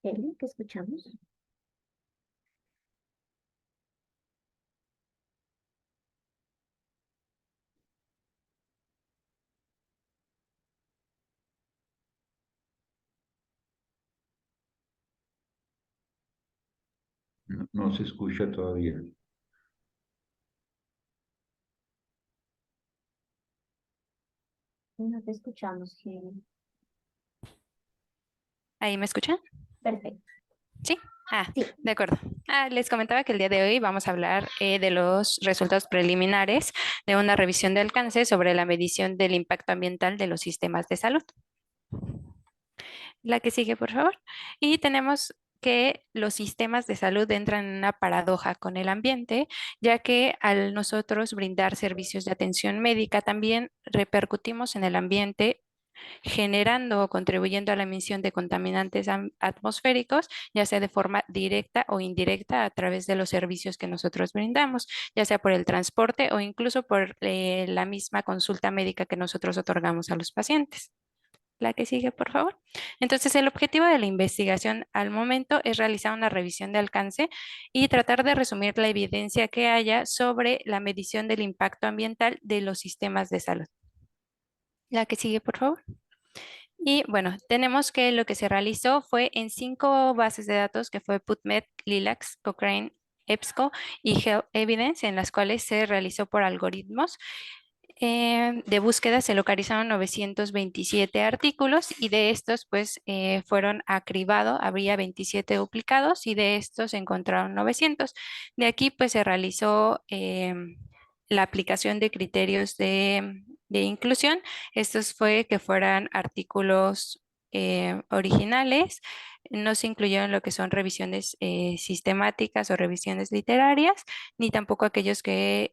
Helen, ¿qué escuchamos? No se escucha todavía. No te escuchamos, Helen. ¿Ahí me escuchan? Perfecto. ¿Sí? Sí. De acuerdo. Les comentaba que el día de hoy vamos a hablar de los resultados preliminares de una revisión de alcance sobre la medición del impacto ambiental de los sistemas de salud. La que sigue, por favor. Y tenemos que los sistemas de salud entran en una paradoja con el ambiente, ya que al nosotros brindar servicios de atención médica también repercutimos en el ambiente generando o contribuyendo a la emisión de contaminantes atmosféricos, ya sea de forma directa o indirecta a través de los servicios que nosotros brindamos, ya sea por el transporte o incluso por la misma consulta médica que nosotros otorgamos a los pacientes. La que sigue, por favor. Entonces, el objetivo de la investigación al momento es realizar una revisión de alcance y tratar de resumir la evidencia que haya sobre la medición del impacto ambiental de los sistemas de salud. La que sigue, por favor. Y bueno, tenemos que lo que se realizó fue en 5 bases de datos que fue PubMed, Lilacs, Cochrane, EBSCO y Health Evidence, en las cuales se realizó por algoritmos de búsqueda. Se localizaron 927 artículos y de estos pues fueron acribados, habría 27 duplicados y de estos se encontraron 900. De aquí pues se realizó la aplicación de criterios de inclusión. Estos fue que fueran artículos originales. No se incluyeron lo que son revisiones sistemáticas o revisiones literarias, ni tampoco aquellos que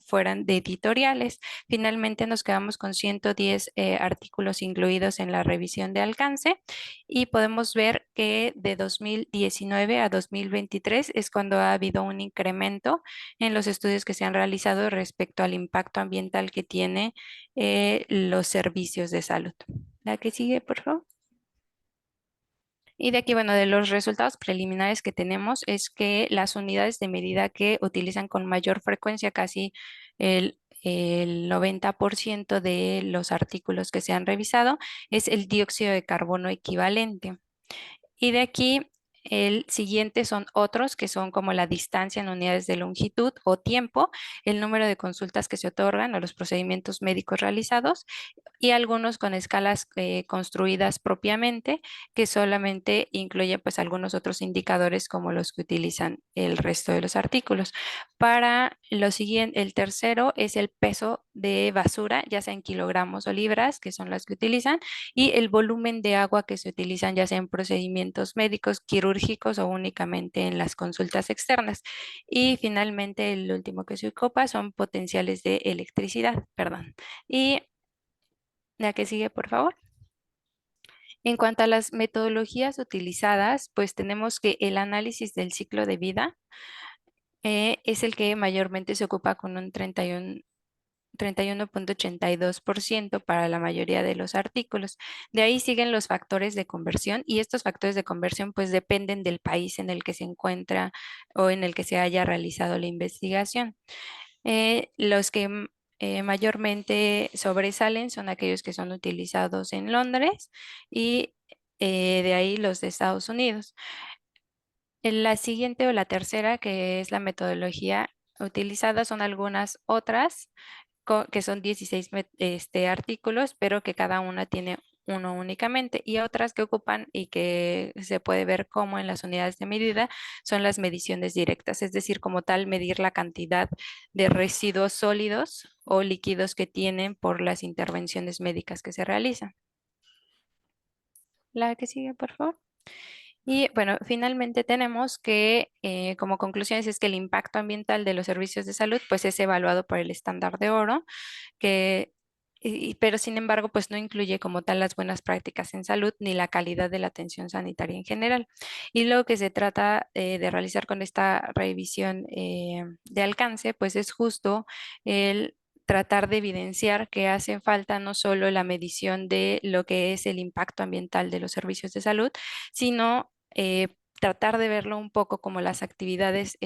fueran de editoriales. Finalmente nos quedamos con 110 artículos incluidos en la revisión de alcance y podemos ver que de 2019 a 2023 es cuando ha habido un incremento en los estudios que se han realizado respecto al impacto ambiental que tiene los servicios de salud. La que sigue, por favor. Y de aquí, bueno, de los resultados preliminares que tenemos es que las unidades de medida que utilizan con mayor frecuencia, casi el 90% de los artículos que se han revisado, es el dióxido de carbono equivalente. Y de aquí el siguiente son otros que son como la distancia en unidades de longitud o tiempo, el número de consultas que se otorgan o los procedimientos médicos realizados y algunos con escalas construidas propiamente que solamente incluyen pues algunos otros indicadores como los que utilizan el resto de los artículos. Para lo siguiente, el tercero es el peso de basura, ya sea en kilogramos o libras, que son las que utilizan, y el volumen de agua que se utilizan ya sea en procedimientos médicos, quirúrgicos o únicamente en las consultas externas. Y finalmente el último que se ocupa son potenciales de electricidad, perdón. Y la que sigue, por favor. En cuanto a las metodologías utilizadas, pues tenemos que el análisis del ciclo de vida es el que mayormente se ocupa con un 31.82% para la mayoría de los artículos. De ahí siguen los factores de conversión y estos factores de conversión pues dependen del país en el que se encuentra o en el que se haya realizado la investigación. Los que mayormente sobresalen son aquellos que son utilizados en Londres y de ahí los de Estados Unidos. La siguiente o la tercera, que es la metodología utilizada, son algunas otras que son 16 artículos, pero que cada una tiene uno únicamente, y otras que ocupan y que se puede ver como en las unidades de medida son las mediciones directas, es decir, como tal medir la cantidad de residuos sólidos o líquidos que tienen por las intervenciones médicas que se realizan. La que sigue, por favor. Y bueno, finalmente tenemos que como conclusiones es que el impacto ambiental de los servicios de salud pues es evaluado por el estándar de oro, pero sin embargo pues no incluye como tal las buenas prácticas en salud ni la calidad de la atención sanitaria en general. Y lo que se trata de realizar con esta revisión de alcance pues es justo el tratar de evidenciar que hace falta no solo la medición de lo que es el impacto ambiental de los servicios de salud, sino tratar de verlo un poco como las actividades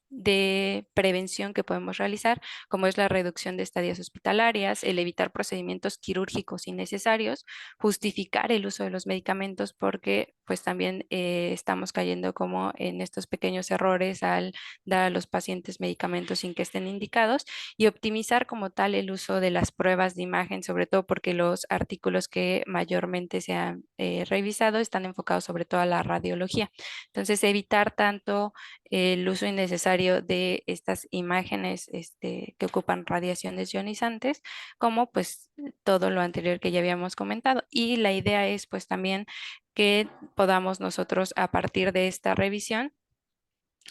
de prevención que podemos realizar, como es la reducción de estadías hospitalarias, el evitar procedimientos quirúrgicos innecesarios, justificar el uso de los medicamentos porque pues también estamos cayendo como en estos pequeños errores al dar a los pacientes medicamentos sin que estén indicados y optimizar como tal el uso de las pruebas de imagen, sobre todo porque los artículos que mayormente se han revisado están enfocados sobre todo a la radiología. Entonces, evitar tanto el uso innecesario de estas imágenes que ocupan radiaciones ionizantes, como pues todo lo anterior que ya habíamos comentado. Y la idea es pues también que podamos nosotros a partir de esta revisión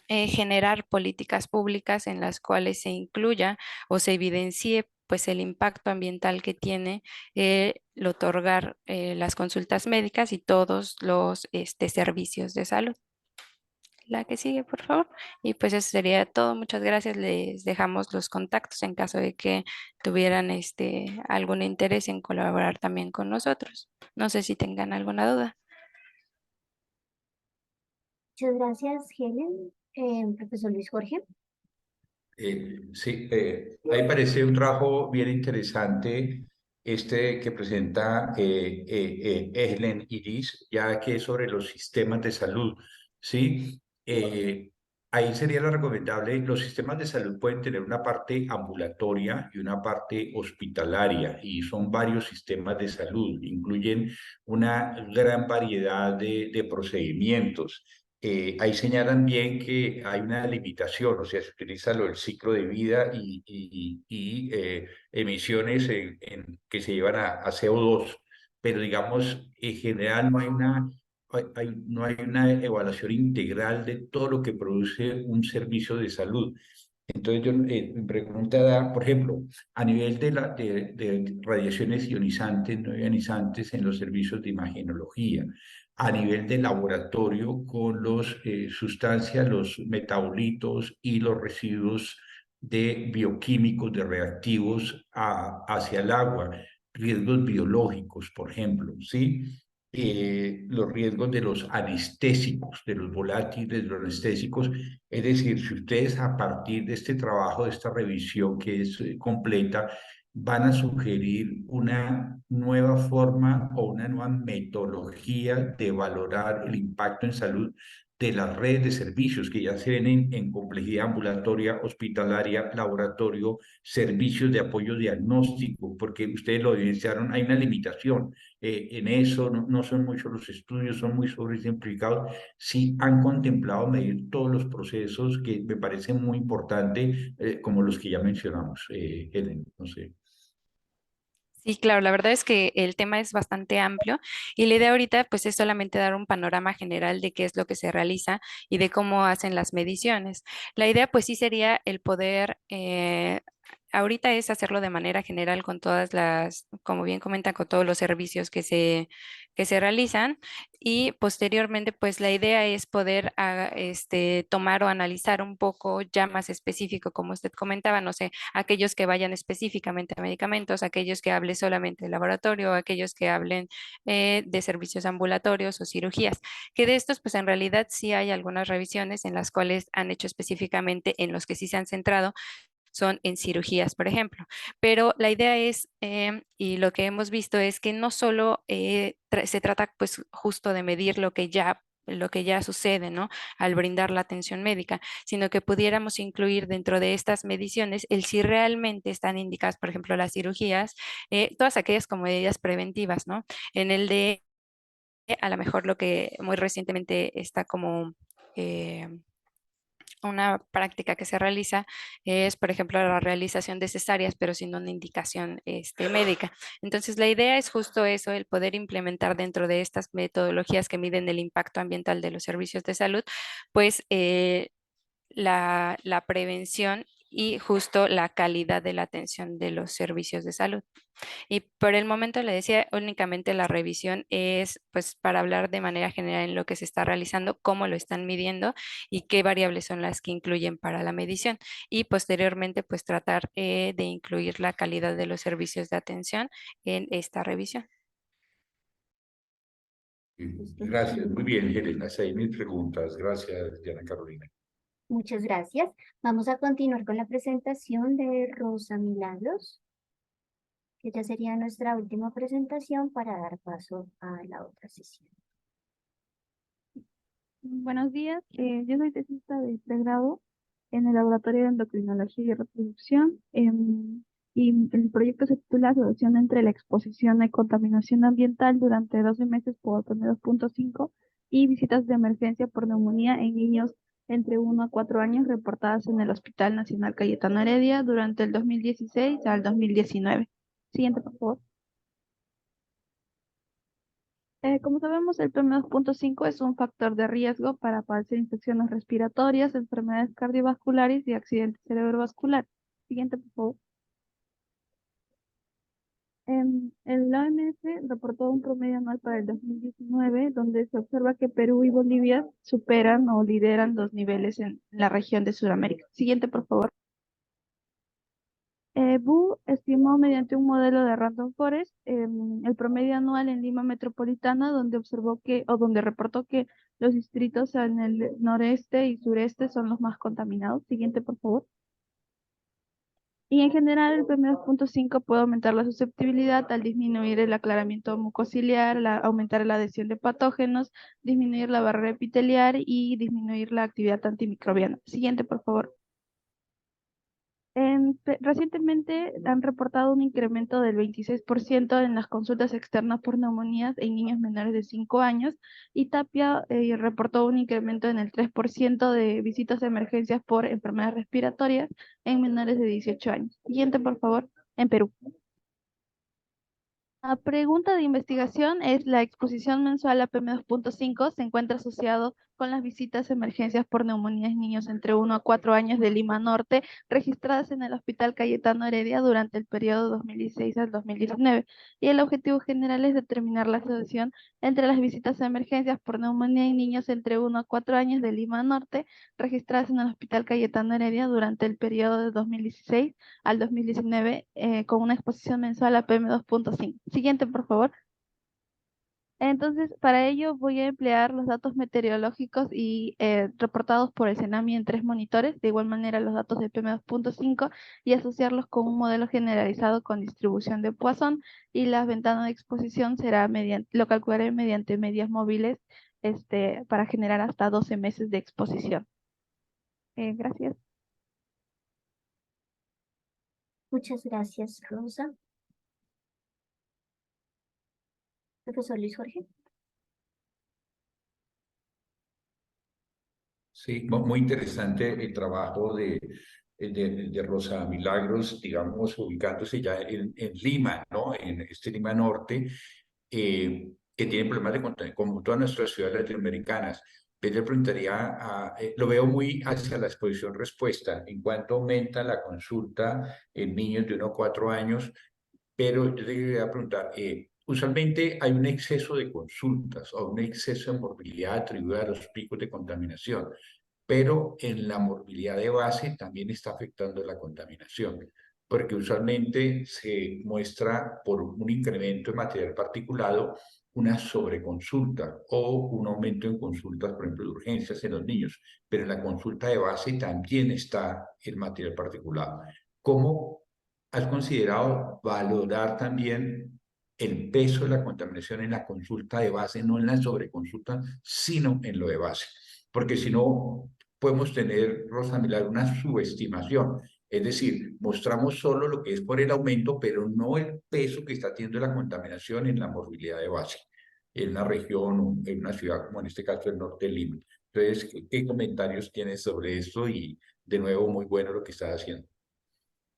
generar políticas públicas en las cuales se incluya o se evidencie pues el impacto ambiental que tiene el otorgar las consultas médicas y todos los servicios de salud. La que sigue, por favor. Y pues eso sería todo. Muchas gracias. Les dejamos los contactos en caso de que tuvieran algún interés en colaborar también con nosotros. No sé si tengan alguna duda. Muchas gracias, Helen. Profesor Luis Jorge. Sí, a mí me parece un trabajo bien interesante este que presenta Helen Iris, ya que es sobre los sistemas de salud, ¿sí? Ahí sería lo recomendable, los sistemas de salud pueden tener una parte ambulatoria y una parte hospitalaria, y son varios sistemas de salud, incluyen una gran variedad de procedimientos. Ahí señalan bien que hay una limitación, o sea, se utiliza el ciclo de vida y emisiones que se llevan a CO2, pero digamos, en general no hay no hay una evaluación integral de todo lo que produce un servicio de salud. Entonces, mi pregunta da, por ejemplo, a nivel de radiaciones ionizantes, no ionizantes en los servicios de imagenología, a nivel de laboratorio con los sustancias, los metabolitos y los residuos de bioquímicos, de reactivos hacia el agua, riesgos biológicos, por ejemplo, ¿sí? Los riesgos de los anestésicos, de los volátiles, de los anestésicos. Es decir, si ustedes a partir de este trabajo, de esta revisión que es completa, van a sugerir una nueva forma o una nueva metodología de valorar el impacto en salud de las redes de servicios que ya se ven en complejidad ambulatoria, hospitalaria, laboratorio, servicios de apoyo diagnóstico, porque ustedes lo evidenciaron, hay una limitación en eso, no son muchos los estudios, son muy sobresimplificados. Sí han contemplado medir todos los procesos que me parecen muy importantes, como los que ya mencionamos, Helen, no sé. Sí, claro, la verdad es que el tema es bastante amplio y la idea ahorita pues es solamente dar un panorama general de qué es lo que se realiza y de cómo hacen las mediciones. La idea pues sí sería el poder, ahorita es hacerlo de manera general con todas las, como bien comentan, con todos los servicios que se realizan y posteriormente pues la idea es poder tomar o analizar un poco ya más específico, como usted comentaba, no sé, aquellos que vayan específicamente a medicamentos, aquellos que hablen solamente de laboratorio, aquellos que hablen de servicios ambulatorios o cirugías, que de estos pues en realidad sí hay algunas revisiones en las cuales han hecho específicamente en los que sí se han centrado son en cirugías, por ejemplo. Pero la idea es, y lo que hemos visto es que no solo se trata pues justo de medir lo que ya sucede, ¿no? Al brindar la atención médica, sino que pudiéramos incluir dentro de estas mediciones el si realmente están indicadas, por ejemplo, las cirugías, todas aquellas como medidas preventivas, ¿no? En el de, a lo mejor lo que muy recientemente está como... una práctica que se realiza es, por ejemplo, la realización de cesáreas, pero sin una indicación médica. Entonces, la idea es justo eso, el poder implementar dentro de estas metodologías que miden el impacto ambiental de los servicios de salud, pues la prevención y justo la calidad de la atención de los servicios de salud. Y por el momento le decía, únicamente la revisión es pues para hablar de manera general en lo que se está realizando, cómo lo están midiendo y qué variables son las que incluyen para la medición. Y posteriormente pues tratar de incluir la calidad de los servicios de atención en esta revisión. Gracias, muy bien, Helen. Esas hay mis preguntas. Gracias, Diana Carolina. Muchas gracias. Vamos a continuar con la presentación de Rosa Milagros, que ya sería nuestra última presentación para dar paso a la otra sesión. Buenos días, yo soy tesista de pregrado en el Laboratorio de Endocrinología y Reproducción y el proyecto se titula Asociación entre la exposición a contaminación ambiental durante 12 meses por PM2.5 y visitas de emergencia por neumonía en niños entre 1 a 4 años reportadas en el Hospital Nacional Cayetano Heredia durante el 2016 al 2019. Siguiente, por favor. Como sabemos, el PM2.5 es un factor de riesgo para padecer infecciones respiratorias, enfermedades cardiovasculares y accidentes cerebrovasculares. Siguiente, por favor. El OMS reportó un promedio anual para el 2019, donde se observa que Perú y Bolivia superan o lideran los niveles en la región de Sudamérica. Siguiente, por favor. Bu estimó mediante un modelo de Random Forest el promedio anual en Lima metropolitana, donde observó donde reportó que los distritos en el noreste y sureste son los más contaminados. Siguiente, por favor. Y en general el PM2.5 puede aumentar la susceptibilidad al disminuir el aclaramiento mucociliar, aumentar la adhesión de patógenos, disminuir la barrera epitelial y disminuir la actividad antimicrobiana. Siguiente, por favor. Recientemente han reportado un incremento del 26% en las consultas externas por neumonías en niños menores de 5 años y Tapia reportó un incremento en el 3% de visitas a emergencias por enfermedades respiratorias en menores de 18 años. Siguiente, por favor, en Perú. La pregunta de investigación es: la exposición mensual a PM2.5 se encuentra asociado con las visitas a emergencias por neumonía en niños entre 1 a 4 años de Lima Norte registradas en el Hospital Cayetano Heredia durante el periodo 2016 al 2019. Y el objetivo general es determinar la asociación entre las visitas a emergencias por neumonía en niños entre 1 a 4 años de Lima Norte registradas en el Hospital Cayetano Heredia durante el periodo de 2016 al 2019 con una exposición mensual a PM2.5. Siguiente, por favor. Entonces, para ello voy a emplear los datos meteorológicos y reportados por el CENAMI en 3 monitores, de igual manera los datos de PM2.5 y asociarlos con un modelo generalizado con distribución de Poisson, y la ventana de exposición lo calcularé mediante medias móviles para generar hasta 12 meses de exposición. Gracias. Muchas gracias, Rosa. Profesor Luis Jorge. Sí, muy interesante el trabajo de Rosa Milagros, digamos, ubicándose ya en Lima, ¿no? En este Lima Norte, que tiene problemas como todas nuestras ciudades latinoamericanas. Pero yo le preguntaría, lo veo muy hacia la exposición-respuesta, en cuanto aumenta la consulta en niños de 1 a 4 años, pero yo te quería preguntar, usualmente hay un exceso de consultas o un exceso de morbilidad atribuida a los picos de contaminación, pero en la morbilidad de base también está afectando la contaminación, porque usualmente se muestra por un incremento de material particulado una sobreconsulta o un aumento en consultas, por ejemplo, de urgencias en los niños, pero en la consulta de base también está el material particulado. ¿Cómo has considerado valorar también el peso de la contaminación en la consulta de base, no en la sobreconsulta, sino en lo de base? Porque si no, podemos tener, Rosa Milagros, una subestimación. Es decir, mostramos solo lo que es por el aumento, pero no el peso que está teniendo la contaminación en la morbilidad de base, en una región o en una ciudad como en este caso el norte de Lima. Entonces, ¿qué comentarios tienes sobre esto? Y de nuevo, muy bueno lo que estás haciendo.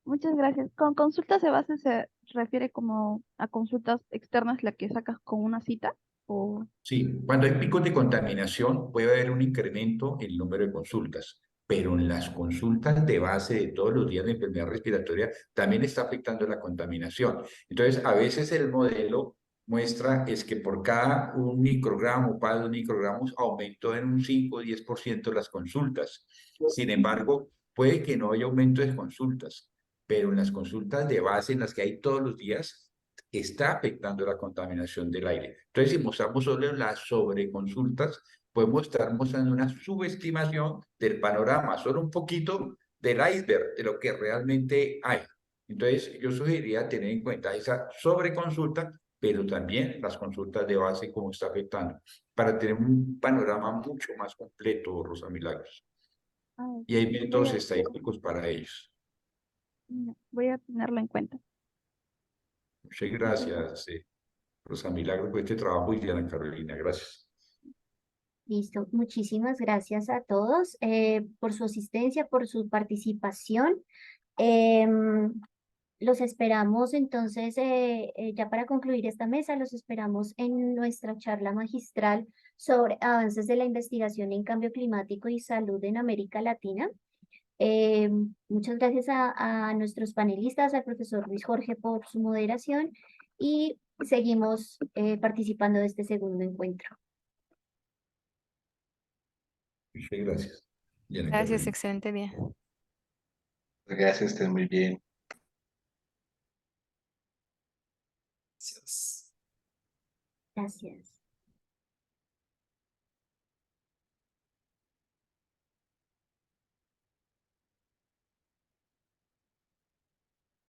Muchas gracias. Con consultas de base se refiere como a consultas externas, la que sacas con una cita, o... Sí, cuando hay picos de contaminación puede haber un incremento en el número de consultas, pero en las consultas de base de todos los días de enfermedad respiratoria también está afectando la contaminación. Entonces, a veces el modelo muestra es que por cada 1 microgramo, cada 2 microgramos, aumentó en un 5 o 10% las consultas. Sin embargo, puede que no haya aumento de consultas, pero en las consultas de base, en las que hay todos los días, está afectando la contaminación del aire. Entonces, si mostramos solo las sobreconsultas, podemos estar mostrando una subestimación del panorama, solo un poquito del iceberg, de lo que realmente hay. Entonces, yo sugeriría tener en cuenta esa sobreconsulta, pero también las consultas de base, cómo está afectando, para tener un panorama mucho más completo, Rosa Milagros. Y hay métodos estadísticos para ellos. Voy a tenerlo en cuenta. Muchas gracias, Rosa Milagros, por este trabajo, y Diana Carolina. Gracias. Listo, muchísimas gracias a todos por su asistencia, por su participación. Los esperamos entonces, ya para concluir esta mesa, los esperamos en nuestra charla magistral sobre avances de la investigación en cambio climático y salud en América Latina. Muchas gracias a nuestros panelistas, al profesor Luis Jorge por su moderación, y seguimos participando de este segundo encuentro. Muchas gracias. Diana Gracias, Carolina. excelente día. Gracias, estén muy bien. Gracias.